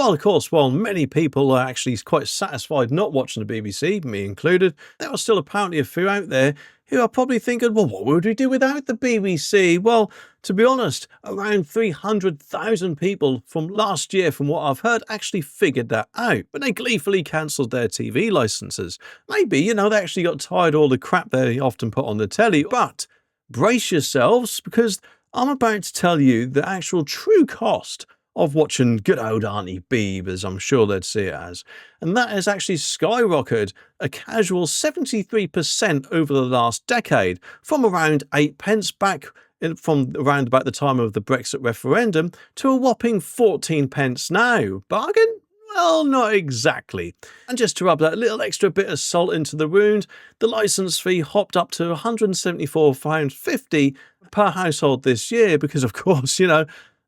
Well, of course, while many people are actually quite satisfied not watching the BBC, me included, there are still apparently a few out there who are probably thinking, well, what would we do without the BBC? Well, to be honest, around 300,000 people from last year, from what I've heard, actually figured that out, but they gleefully cancelled their TV licenses. Maybe, they actually got tired of all the crap they often put on the telly, but brace yourselves, because I'm about to tell you the actual true cost of watching good old Auntie Beeb, as I'm sure they'd see it as. And that has actually skyrocketed a casual 73% over the last decade, from around 8 pence back from around about the time of the Brexit referendum to a whopping 14 pence now. Bargain? Well, not exactly. And just to rub that little extra bit of salt into the wound, the licence fee hopped up to £174.50 per household this year because, of course,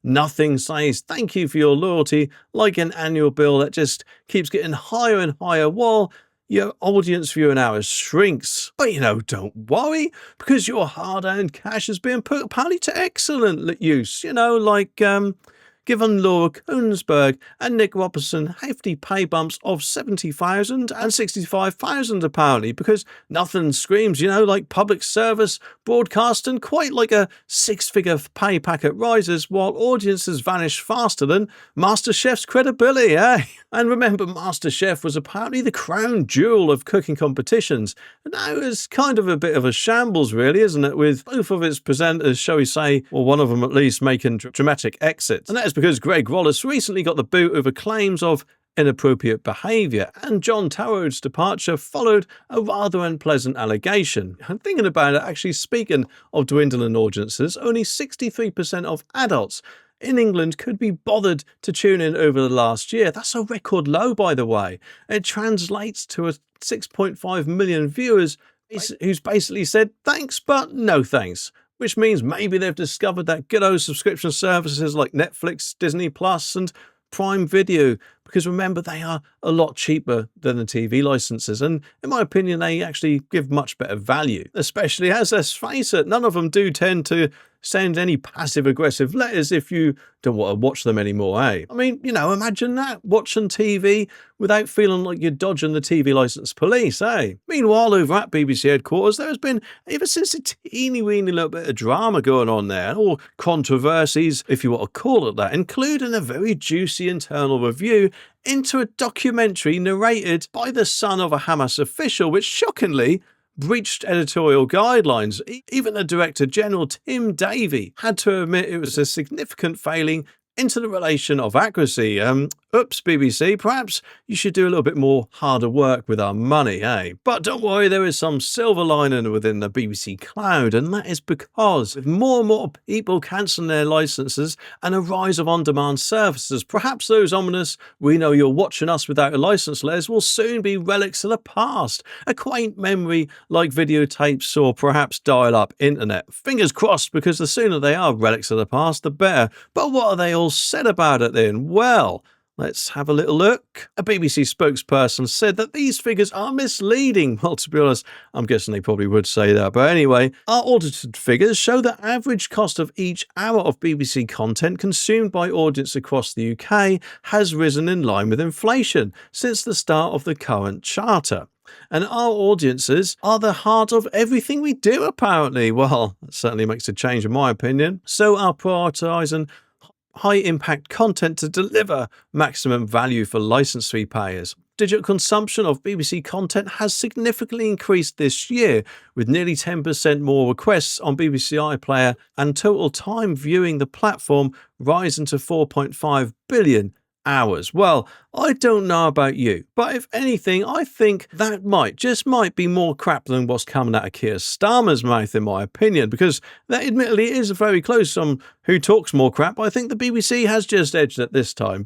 nothing says thank you for your loyalty like an annual bill that just keeps getting higher and higher while your audience viewing hours shrinks. But don't worry, because your hard-earned cash is being put apparently to excellent use. Given Laura Koonsberg and Nick Robertson hefty pay bumps of 70,000 and 65,000 apparently, because nothing screams, like public service broadcasting quite like a six-figure pay packet rises while audiences vanish faster than MasterChef's credibility, eh? And remember, MasterChef was apparently the crown jewel of cooking competitions. Now it's kind of a bit of a shambles, really, isn't it? With both of its presenters, shall we say, or one of them at least, making dramatic exits. And that is because Greg Wallace recently got the boot over claims of inappropriate behaviour, and John Tarrod's departure followed a rather unpleasant allegation. And thinking about it, actually, speaking of dwindling audiences, only 63% of adults in England could be bothered to tune in over the last year. That's a record low, by the way. It translates to a 6.5 million viewers who's basically said thanks, but no thanks. Which means maybe they've discovered that good old subscription services like Netflix, Disney Plus and Prime Video, because remember, they are a lot cheaper than the TV licenses, and in my opinion they actually give much better value, especially as, let's face it, none of them do tend to send any passive-aggressive letters if you don't want to watch them anymore, eh? I mean, imagine that, watching TV without feeling like you're dodging the TV licence police, eh? Meanwhile, over at BBC headquarters, there has been, ever since a teeny-weeny little bit of drama going on there, or controversies, if you want to call it that, including a very juicy internal review into a documentary narrated by the son of a Hamas official, which shockingly breached editorial guidelines. Even the Director General, Tim Davie, had to admit it was a significant failing into the relation of accuracy. Oops, BBC, perhaps you should do a little bit more harder work with our money, eh? But don't worry, there is some silver lining within the BBC cloud, and that is because with more and more people cancelling their licenses and a rise of on-demand services, perhaps those ominous "we know you're watching us without a license" letters will soon be relics of the past, a quaint memory like videotapes or perhaps dial-up internet. Fingers crossed, because the sooner they are relics of the past, the better. But what are they all said about it then? Well, let's have a little look. A BBC spokesperson said that these figures are misleading. Well, to be honest, I'm guessing they probably would say that. But anyway, our audited figures show the average cost of each hour of BBC content consumed by audience across the UK has risen in line with inflation since the start of the current charter. And our audiences are the heart of everything we do, apparently. Well, that certainly makes a change in my opinion. So our prioritising high-impact content to deliver maximum value for licence fee payers. Digital consumption of BBC content has significantly increased this year, with nearly 10% more requests on BBC iPlayer and total time viewing the platform rising to 4.5 billion hours. Well, I don't know about you, but if anything, I think that might be more crap than what's coming out of Keir Starmer's mouth, in my opinion, because that admittedly is very close on who talks more crap. I think the BBC has just edged it this time.